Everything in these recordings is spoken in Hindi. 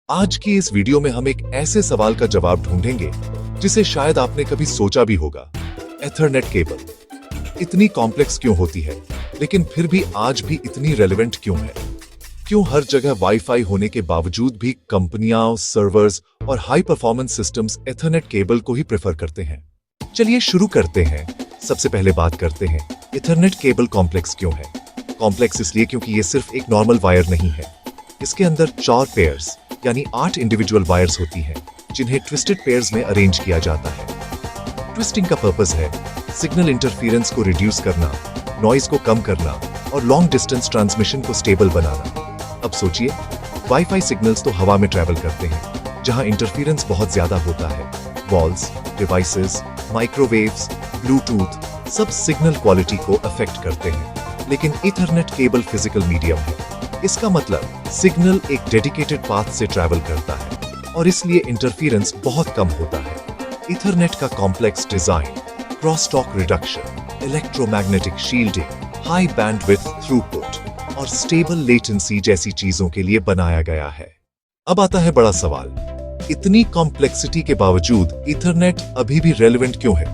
आज की इस वीडियो में हम एक ऐसे सवाल का जवाब ढूंढेंगे जिसे शायद आपने कभी सोचा भी होगा। एथरनेट केबल इतनी कॉम्प्लेक्स क्यों होती है, लेकिन फिर भी आज भी इतनी रेलेवेंट क्यों है? क्यों हर जगह वाईफाई होने के बावजूद भी कंपनियां, सर्वर्स और high performance systems Ethernet cable को ही प्रेफर करते हैं? चलिए शुरू करते हैं। सबसे पहले बात करते हैं एथरनेट केबल कॉम्प्लेक्स क्यों है। कॉम्प्लेक्स इसलिए क्योंकि ये सिर्फ एक नॉर्मल वायर नहीं है। इसके अंदर 4 पेयर्स यानी 8 इंडिविजुअल वायर्स होती हैं, जिन्हें ट्विस्टेड पेयर्स में अरेंज किया जाता है। ट्विस्टिंग का पर्पस है सिग्नल इंटरफेरेंस को रिड्यूस करना, नॉइज को कम करना और लॉन्ग डिस्टेंस ट्रांसमिशन को स्टेबल बनाना। अब सोचिए, वाईफाई सिग्नल्स तो हवा में ट्रैवल करते हैं, जहां इंटरफेरेंस बहुत ज्यादा होता है। वॉल्स, डिवाइसेस, माइक्रोवेव्स, ब्लूटूथ सब सिग्नल क्वालिटी को अफेक्ट करते हैं। लेकिन ईथरनेट केबल फिजिकल मीडियम है। इसका मतलब सिग्नल एक डेडिकेटेड पाथ से ट्रैवल करता है और इसलिए इंटरफेरेंस बहुत कम होता है। ईथरनेट का complex design cross talk reduction, electromagnetic shielding, high bandwidth throughput और स्टेबल लेटेंसी जैसी चीजों के लिए बनाया गया है। अब आता है बड़ा सवाल, इतनी कॉम्प्लेक्सिटी के बावजूद ईथरनेट अभी भी रेलेवेंट क्यों है?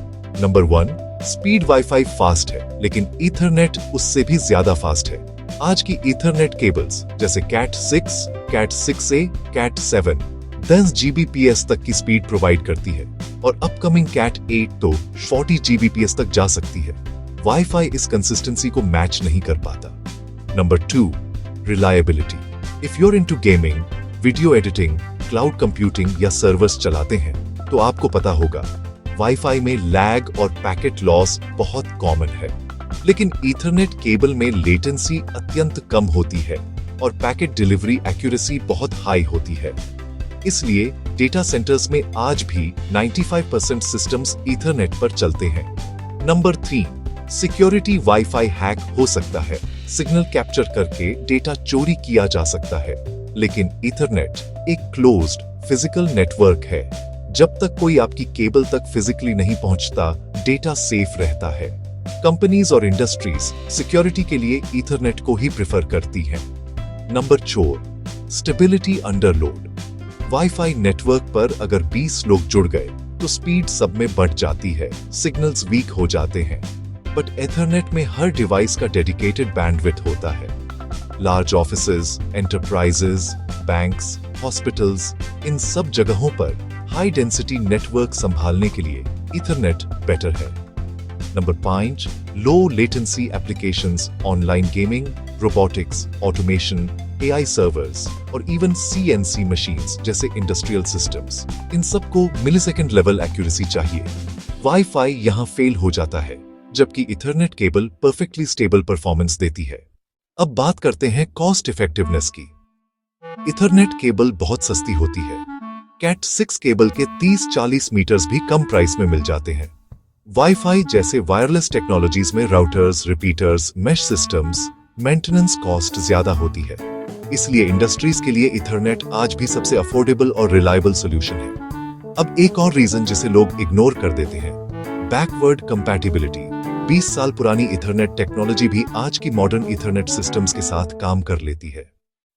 नंबर 1, स्पीड वाईफाई फास्ट है, लेकिन ईथरनेट उससे भी ज्यादा फास्ट है। आज की ईथरनेट केबल्स जैसे cat 6, cat 6A, cat 7 10 Gbps तक की स्पीड प्रोवाइड करती है और अपकमिंग कैट 8 तो 40 Gbps तक जा सकती है। वाईफाई इस कंसिस्टेंसी को मैच नहीं कर पाता। Number 2, reliability. If you are into gaming, video editing, cloud computing या सर्वर्स चलाते हैं तो आपको पता होगा वाईफाई में लैग और पैकेट लॉस बहुत कॉमन है। लेकिन ईथरनेट केबल में लेटेंसी अत्यंत कम होती है और पैकेट डिलीवरी एक्यूरेसी बहुत हाई होती है। इसलिए डेटा सेंटर्स में आज भी 95% सिस्टम्स ईथरनेट पर चलते हैं। Number 3, security. वाईफाई हैक हो सकता है, सिग्नल कैप्चर करके डेटा चोरी किया जा सकता है, लेकिन ईथरनेट एक क्लोज्ड फिजिकल नेटवर्क है। जब तक कोई आपकी केबल तक फिजिकली नहीं पहुंचता, डेटा सेफ रहता है। कंपनीज और इंडस्ट्रीज सिक्योरिटी के लिए ईथरनेट को ही प्रेफर करती हैं। Number 4, stability under load. Wifi network पर अगर 20 लोग जुड़ गए तो स्पीड सब में बढ़ जाती है, सिग्नल्स वीक हो जाते हैं। बट एथरनेट में हर डिवाइस का डेडिकेटेड बैंडविड्थ होता है। Large offices, enterprises, banks, hospitals, इन सब जगहों पर हाई डेंसिटी नेटवर्क संभालने के लिए ईथरनेट बेटर है। Number 5, low latency applications, online gaming, robotics, automation, AI servers और इवन CNC मशीन्स जैसे इंडस्ट्रियल सिस्टम्स, इन सबको मिलीसेकंड लेवल एक्यूरेसी चाहिए। वाईफाई यहां फेल हो जाता है, जबकि ethernet cable perfectly stable performance देती है। अब बात करते हैं कॉस्ट इफेक्टिवनेस की। ईथरनेट केबल बहुत सस्ती होती है। कैट 6 केबल के 30-40 मीटर्स भी कम प्राइस में मिल जाते हैं। वाईफाई जैसे वायरलेस टेक्नोलॉजीज में routers, repeaters, mesh systems, maintenance cost ज्यादा होती है। इसलिए इंडस्ट्रीज के लिए ईथरनेट आज भी सबसे अफोर्डेबल और रिलायबल सॉल्यूशन है। अब एक और रीजन जिसे लोग इग्नोर कर देते हैं, बैकवर्ड कंपैटिबिलिटी। 20 साल पुरानी ईथरनेट टेक्नोलॉजी भी आज की मॉडर्न ईथरनेट सिस्टम्स के साथ काम कर लेती है।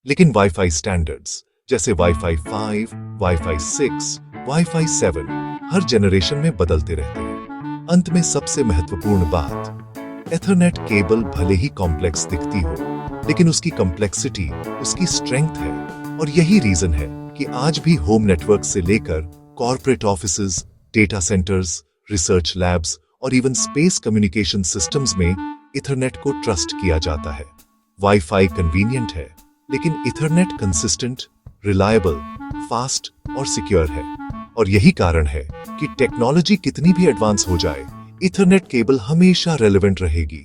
लेकिन वाईफाई स्टैंडर्ड्स जैसे वाईफाई 5, वाईफाई 6, वाईफाई 7 हर जनरेशन में बदलते रहते हैं। अंत में सबसे महत्वपूर्ण बात, एथरनेट केबल भले ही कॉम्प्लेक्स दिखती हो, लेकिन उसकी कॉम्प्लेक्सिटी उसकी स्ट्रेंथ है। और यही रीजन है कि आज भी होम नेटवर्क से लेकर corporate offices, data centres, research labs और इवन स्पेस कम्युनिकेशन सिस्टम्स में ईथरनेट को ट्रस्ट किया जाता है। वाईफाई कन्वीनियंट है, लेकिन ईथरनेट कंसिस्टेंट, रिलायबल, फास्ट और सिक्योर है। और यही कारण है कि टेक्नोलॉजी कितनी भी एडवांस हो जाए, ईथरनेट केबल हमेशा रेलेवेंट रहेगी।